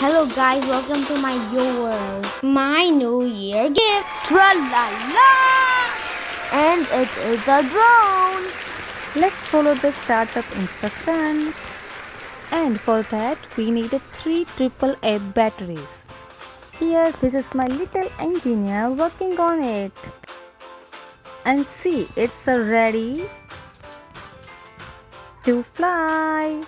Hello guys, welcome to my new world. My New Year gift. Tra-la-la! And it is a drone. Let's follow the startup instruction. And for that we needed 3 AAA batteries. Here, this is my little engineer working on it. And see, it's ready to fly.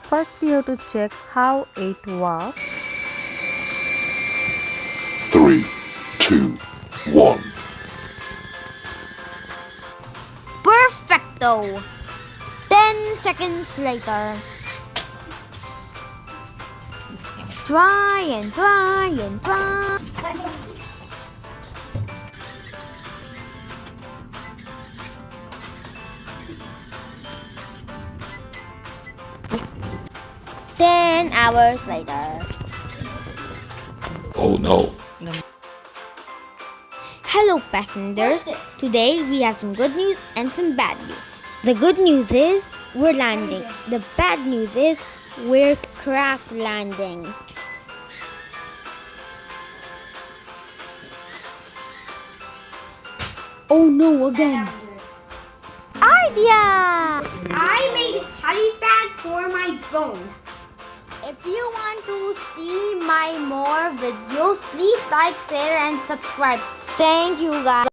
First we have to check how it works. 3, 2, 1. Perfecto! 10 seconds later. Try and try and try. Ten hours later. Oh no. Hello passengers. Today we have some good news and some bad news. The good news is we're landing. The bad news is we're crash landing. Oh no, again. Idea! I made helipad for my phone. If you want to see my more videos, please like, share and subscribe. Thank you guys.